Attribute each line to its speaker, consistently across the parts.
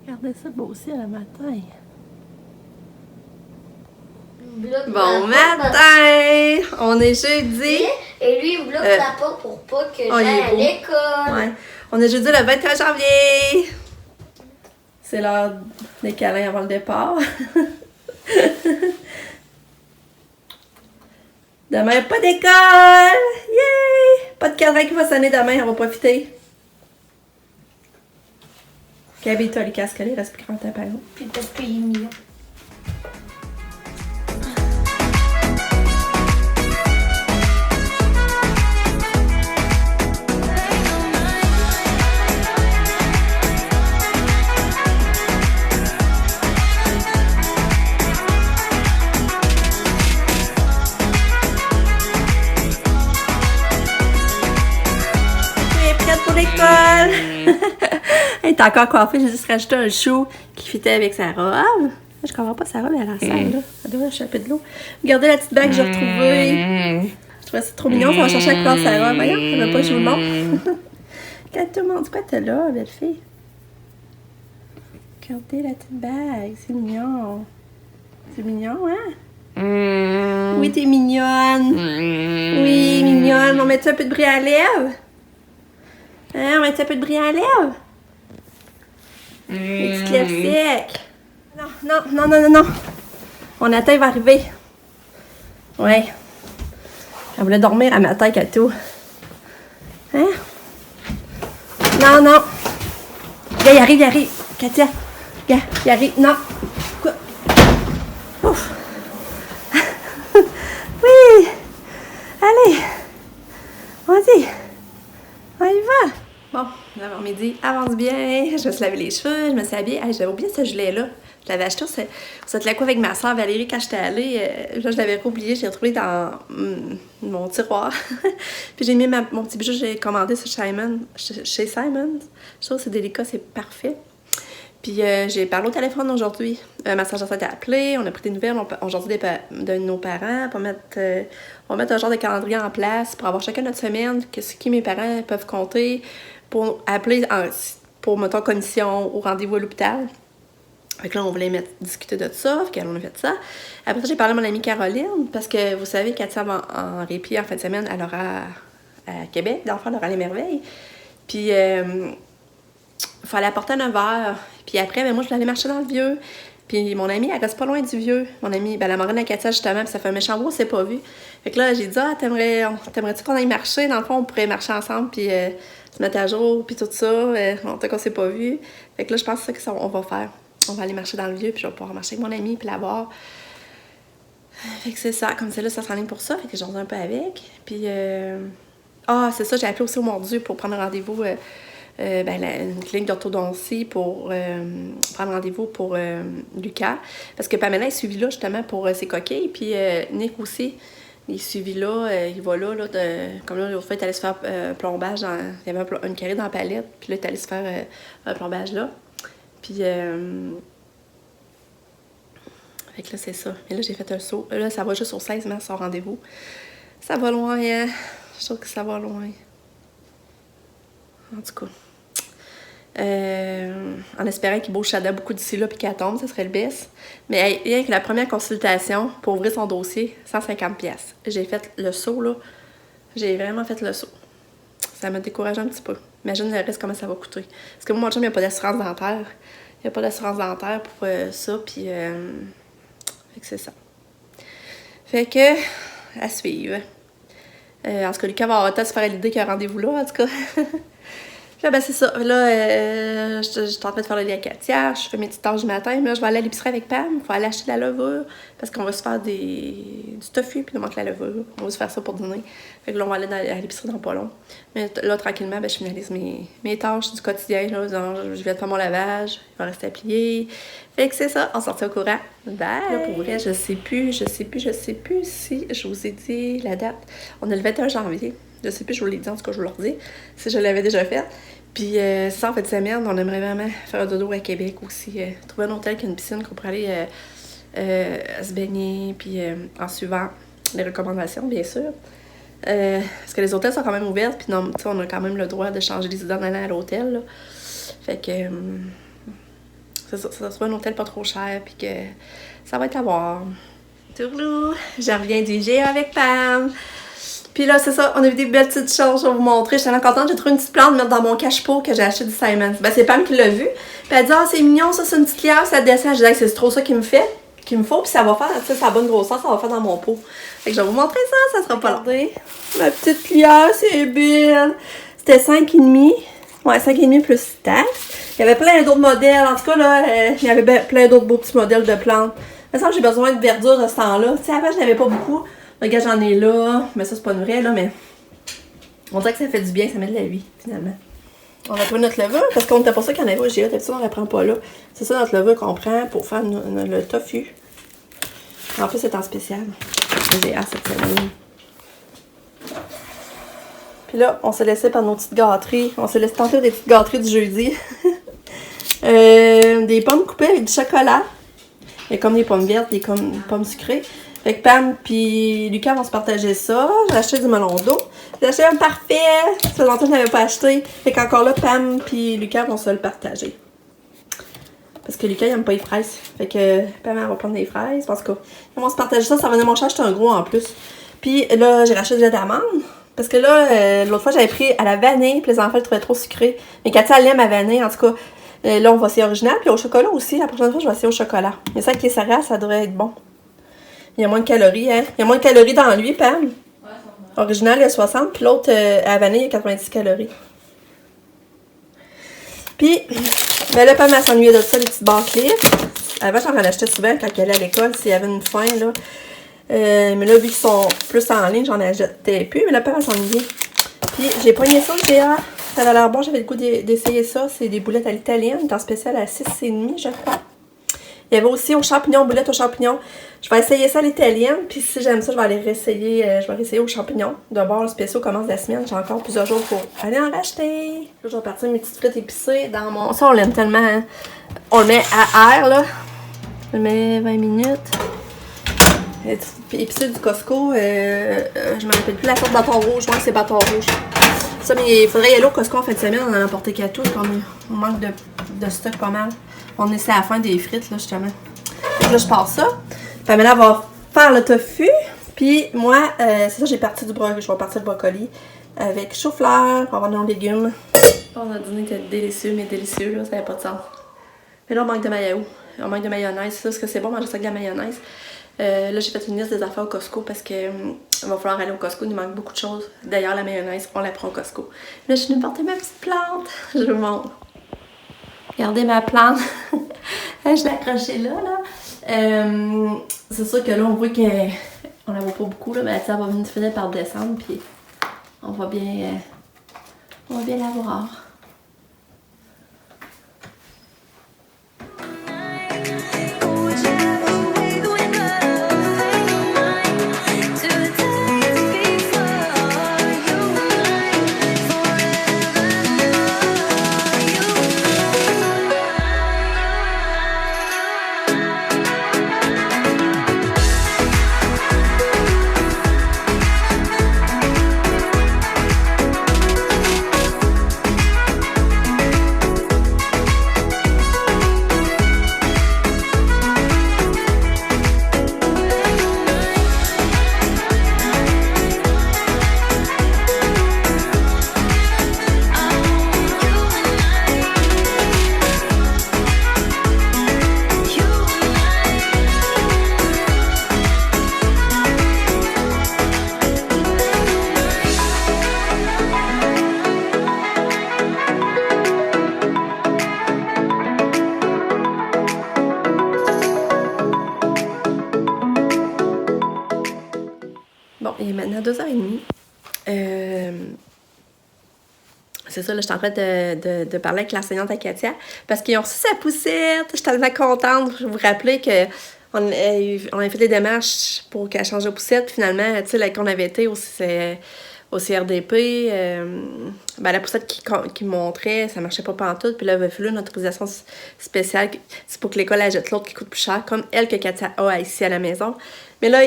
Speaker 1: Regardez ça beau aussi le matin.
Speaker 2: Bon matin! On est jeudi.
Speaker 3: Et lui, il bloque la porte pour pas que j'aille à l'école.
Speaker 2: Ouais. On est jeudi le 21 janvier. C'est l'heure des câlins avant le départ. Demain, pas d'école! Yay! Pas de câlin qui va sonner demain, on va profiter. Gabi, t'as les casques, il reste plus grand temps par exemple.
Speaker 3: Puis parce qu'il est mignon.
Speaker 2: Elle est encore coiffée, j'ai juste rajouté un chou qui fitait avec sa robe. Je comprends pas sa robe, elle a l'air sale, là. Elle doit échapper de l'eau. Regardez la petite bague que j'ai retrouvée. Je trouvais ça trop mignon, ça va chercher à couleur de sa robe. Voyons, elle veut pas que je vous le montre. Regarde tout le monde, pourquoi t'es là, belle fille? Regardez la petite bague, c'est mignon. C'est mignon, hein? Oui, t'es mignonne. Oui, mignonne. On met un peu de bris à lèvres? Hein, on met un peu de bris à lèvres? Les petites lèvres secs. Non. Mon atteint va arriver. Ouais. Elle voulait dormir à matin, Kato. Hein? Non. Regarde, il arrive. Katia. Regarde, il arrive. Non. Quoi? Ouf. Oui. Allez. Vas-y. On y va. Bon, l'avant-midi avance bien. Je me suis lavé les cheveux, je me suis habillée. Hey, j'avais oublié ce gilet-là. Je l'avais acheté au cette laco avec ma soeur Valérie quand j'étais allée. Là, je l'avais oublié, je l'ai retrouvé dans mon tiroir. Puis j'ai mis mon petit bijou que j'ai commandé chez Simon. Je trouve que c'est délicat, c'est parfait. Puis j'ai parlé au téléphone aujourd'hui. Ma soeur a été appelée, on a pris des nouvelles aujourd'hui de nos parents. On va mettre un genre de calendrier en place pour avoir chacun notre semaine, ce qui mes parents peuvent compter pour appeler pour, mettons, cognition ou rendez-vous à l'hôpital. Fait que là, on voulait discuter de ça, fait qu'on a fait ça. Après ça, j'ai parlé à mon amie Caroline, parce que vous savez, Katia va en répit en fin de semaine, elle aura à Québec, d'enfants, elle aura les merveilles. Puis, il fallait apporter à 9h. Puis après, moi, je voulais aller marcher dans le vieux. Puis mon amie, elle reste pas loin du vieux. Mon amie, la marraine à Katia, justement, puis ça fait un méchant beau, on s'est pas vu. Fait que là, j'ai dit, t'aimerais-tu qu'on aille marcher? Dans le fond, on pourrait marcher ensemble, puis se mettre à jour, puis tout ça. En tout cas, qu'on s'est pas vu. Fait que là, je pense que c'est ça qu'on va faire. On va aller marcher dans le vieux, puis je vais pouvoir marcher avec mon amie, puis la voir. Fait que c'est ça. Comme c'est là, ça s'enligne pour ça. Fait que j'en ai un peu avec. Puis, c'est ça, j'ai appelé aussi au Mordu pour prendre un rendez-vous. Une clinique d'orthodontie pour prendre rendez-vous pour Lucas. Parce que Pamela est suivie là, justement, pour ses coquilles. Puis Nick aussi, il est suivi là. Il va là, comme là, l'autre fois, il est allé se faire plombage. Il y avait une carré dans la palette. Puis là, il est allé se faire un plombage là. Puis, fait que là, c'est ça. Et là, j'ai fait un saut. Là, ça va juste au 16 mars, son rendez-vous. Ça va loin, hein? Je trouve que ça va loin. En tout cas. En espérant qu'il bouge Shada beaucoup d'ici là puis qu'elle tombe, ça serait le best. Mais rien que la première consultation pour ouvrir son dossier, 150$. J'ai fait le saut, là. J'ai vraiment fait le saut. Ça m'a découragé un petit peu. Imagine le reste, comment ça va coûter. Parce que moi, mon chum, il n'y a pas d'assurance dentaire. Il n'y a pas d'assurance dentaire pour ça, puis... Fait que c'est ça. Fait que, à suivre. En tout cas, Lucas va avoir hâte de se faire l'idée qu'il y a un rendez-vous là, en tout cas. Puis là, c'est ça. Là, je suis en train de faire le lit à Katia. Je fais mes petites tâches du matin. Mais là, je vais aller à l'épicerie avec Pam. Il faut aller acheter de la levure. Parce qu'on va se faire du tofu, puis il manque la levure. On va se faire ça pour dîner. Fait que là, on va aller à l'épicerie dans pas long. Mais là, tranquillement, je finalise mes tâches du quotidien. Là, je viens de faire mon lavage. Il va rester à plier. Fait que c'est ça. On sortit au courant. Bye! Là, pour vrai, je sais plus si je vous ai dit la date. On est le 21 janvier. Je sais plus, je vous l'ai dit, en tout cas, je vous le redis, si je l'avais déjà fait. Puis, ça, en fait, de semaine, on aimerait vraiment faire un dodo à Québec aussi. Trouver un hôtel qui a une piscine qu'on pourrait aller se baigner, puis en suivant les recommandations, bien sûr. Parce que les hôtels sont quand même ouverts, puis non, on a quand même le droit de changer les idées en allant à l'hôtel, là. Fait que, ça soit un hôtel pas trop cher, puis que ça va être à voir. Tourlou! Je reviens du GA avec Pam. Puis là, c'est ça, on a vu des belles petites choses, je vais vous montrer. Je suis tellement contente, j'ai trouvé une petite plante à mettre dans mon cache-pot que j'ai acheté du Simons. Ben, c'est Pam qui l'a vu. Puis elle dit, ah, c'est mignon, ça, c'est une petite lière, ça descend. Je dis, c'est trop ça qu'il me faut, puis ça va faire, tu sais, sa bonne grosseur, ça va faire dans mon pot. Fait que je vais vous montrer ça sera pas long. Ma petite lière, c'est belle. C'était 5,5. Ouais, 5,5 plus taxe. Il y avait plein d'autres modèles. En tout cas, là, il y avait plein d'autres beaux petits modèles de plantes. Il me semble que j'ai besoin de verdure de ce temps-là. Tu sais, avant, je n'avais pas beaucoup. Regarde, j'en ai là. Mais ça, c'est pas une vraie, là, mais on dirait que ça fait du bien, ça met de la vie, finalement. On va trouver notre levure, parce qu'on était pour ça qu'il y en avait au GA. D'habitude, on la prend pas là. C'est ça notre levure qu'on prend pour faire le tofu. En plus, c'est en spécial. J'ai hâte cette semaine. Puis là, on s'est laissé par nos petites gâteries. On s'est laissé tenter des petites gâteries du jeudi. Des pommes coupées avec du chocolat. Il y a comme des pommes vertes, des pommes sucrées. Fait que Pam puis Lucas vont se partager ça. J'ai acheté du melon d'eau. J'ai acheté un parfait. Ça fait longtemps que je n'avais pas acheté. Fait qu'encore là, Pam puis Lucas vont se le partager. Parce que Lucas, il aime pas les fraises. Fait que Pam, elle va prendre des fraises. Parce que ils vont se partager ça. Ça revenait mon cher, j'étais un gros en plus. Puis là, j'ai racheté du lait d'amande. Parce que là, l'autre fois, j'avais pris à la vanille. Puis les enfants le trouvaient trop sucré. Mais Katia, elle aime à vanille. En tout cas, là, on va essayer original. Puis au chocolat aussi. La prochaine fois, je vais essayer au chocolat. Mais ça, avec les céréales, ça devrait être bon. Il y a moins de calories, hein. Il y a moins de calories dans lui, Pam. Ouais, original, il y a 60. Puis l'autre, à vanille, il y a 90 calories. Puis, ben là, Pam, elle s'ennuyait de ça, les petites barres Clif. Avant, j'en achetais souvent quand elle allait à l'école, s'il y avait une faim, là. Mais là, vu qu'ils sont plus en ligne, j'en achetais plus. Mais là, Pam, elle s'ennuyait. Puis, j'ai poigné ça, le GA. Ça avait l'air bon, j'avais le goût d'essayer ça. C'est des boulettes à l'italienne, c'est en spécial à 6,5, je crois. Il y avait aussi aux champignons, boulettes aux champignons. Je vais essayer ça à l'italienne. Puis si j'aime ça, je vais aller réessayer. Je vais réessayer aux champignons. D'abord, le spécial commence la semaine. J'ai encore plusieurs jours pour aller en racheter. Là, je vais partir mes petites frites épicées dans mon... Ça, on l'aime tellement. Hein? On le met à air, là. Je le mets 20 minutes. Épicé du Costco. Je me rappelle plus la sorte bâton rouge. Moi, c'est bâton rouge. Ça, mais il faudrait y aller au Costco en fin de semaine. On en a emporté qu'à tout. On manque de stock pas mal. On essaie à la fin des frites, là, justement. Donc là, je pars ça. Pamela va faire le tofu. Puis moi, c'est ça, j'ai parti du brocoli. Je vais partir le brocoli avec chou-fleur pour avoir nos légumes. On a dîné qui était délicieux, mais délicieux, là, ça n'avait pas de sens. Mais là, on manque de mayo. On manque de mayonnaise. Ça, parce que c'est bon manger ça avec de la mayonnaise. Là, j'ai fait une liste des affaires au Costco parce que il va falloir aller au Costco. Il nous manque beaucoup de choses. D'ailleurs, la mayonnaise, on la prend au Costco. Là, je suis venue porter ma petite plante. Je vous montre. Regardez ma plante. Je l'ai accrochée là. C'est sûr que là, on voit qu'on la voit pas beaucoup, là, mais ça va venir finir par descendre, puis on va bien la voir. Bon, il est maintenant 2h30. C'est ça, là, je suis en train de parler avec l'enseignante à Katia parce qu'ils ont reçu sa poussette. Je suis tellement contente. Je vous rappelais qu'on avait fait des démarches pour qu'elle change de poussette. Finalement, tu sais, là, qu'on avait été au CRDP. La poussette qui montrait, ça marchait pas pantoute. Puis là, il a fallu une autorisation spéciale. C'est pour que l'école achète l'autre qui coûte plus cher, comme elle que Katia a ici à la maison. Mais là,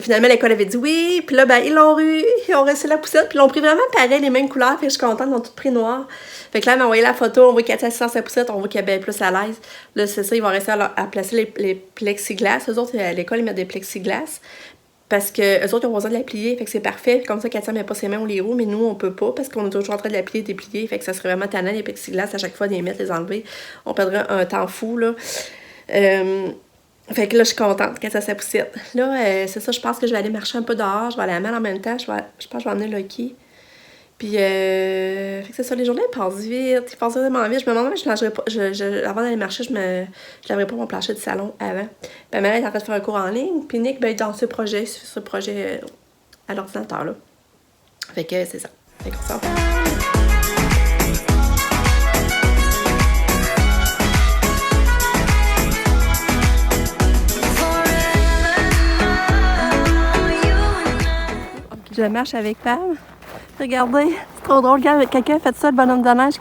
Speaker 2: finalement, l'école avait dit oui. Puis là, ils l'ont eu. Ils ont reçu la poussette. Puis ils l'ont pris vraiment pareil, les mêmes couleurs. Fait que je suis contente, ils ont toutes pris noir. Fait que là, elle m'a envoyé la photo. On voit Katia sans sa poussette. On voit qu'elle est bien plus à l'aise. Là, c'est ça, ils vont rester à placer les plexiglas. Eux autres, à l'école, ils mettent des plexiglas. Parce que eux autres, ils ont besoin de la plier. Fait que c'est parfait. Comme ça, Katia met pas ses mains au les roues. Mais nous, on peut pas. Parce qu'on est toujours en train de la plier et déplier. Fait que ça serait vraiment tannant, les plexiglas, à chaque fois, de les mettre, les enlever. On perdrait un temps fou, là. Fait que là, je suis contente quand ça s'est poussé. Là, c'est ça, je pense que je vais aller marcher un peu dehors. Je vais aller à la malle en même temps. Je pense que je vais emmener Lucky. Puis, fait que c'est ça, les journées passent vite. Ils passent vraiment vite. Je me demande même si avant d'aller marcher, je laverais pas mon plancher de salon avant. Puis, ma mère est en train de faire un cours en ligne. Puis, Nick, dans ce projet à l'ordinateur, là. Fait que c'est ça. Fait que ça.
Speaker 1: Je marche avec Pam. Regardez, c'est trop drôle. Quelqu'un a fait ça, le bonhomme de neige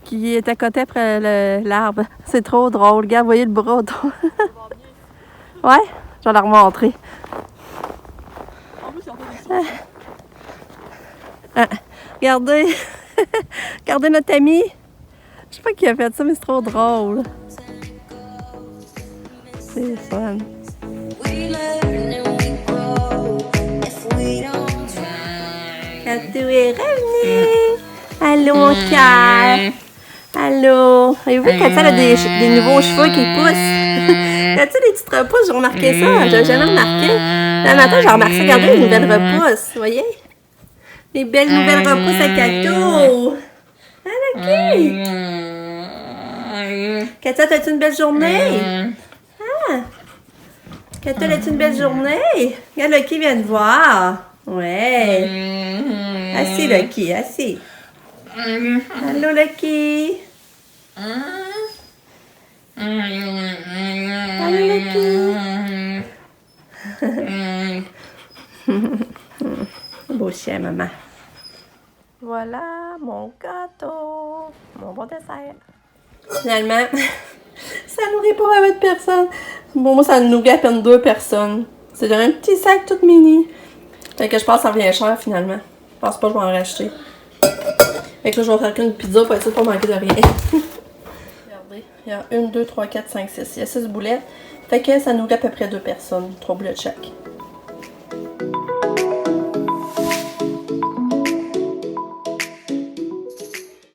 Speaker 1: qui est à côté après l'arbre. C'est trop drôle. Regarde, vous voyez le bras autour. Ouais, je vais la remontrer. Regardez. Regardez notre ami. Je sais pas qui a fait ça, mais c'est trop drôle. C'est fun. Katou est revenu! Allô, mon cœur! Allô! Avez-vous que Katia a des nouveaux cheveux qui poussent? Katia a des petites repousses, j'ai remarqué ça, j'ai jamais remarqué. Le matin, j'ai remarqué, regardez les nouvelles repousses, vous voyez? Les belles nouvelles repousses à Katou! Ah, ok! Katia, t'as-tu une belle journée? Ah! Katia, as-tu une belle journée? Regarde, Lucky vient de voir. Ouais. Assis, Lucky, assis. Allô, Lucky. Allô, Lucky. Beau chien, maman. Voilà mon gâteau. Mon bon dessert. Finalement, ça nourrit pas à votre personne. Bon, moi, ça nourrit à peine 2 personnes. C'est un petit sac tout mini. Fait que je pense que ça revient cher finalement. Je pense pas que je vais en racheter. Fait que là, je vais faire qu'une pizza pour être sûr de pas manquer de rien. Regardez, il y a 1, 2, 3, 4, 5, 6. Il y a 6 boulettes. Fait que ça nourrit à peu près 2 personnes. 3 boulettes chaque.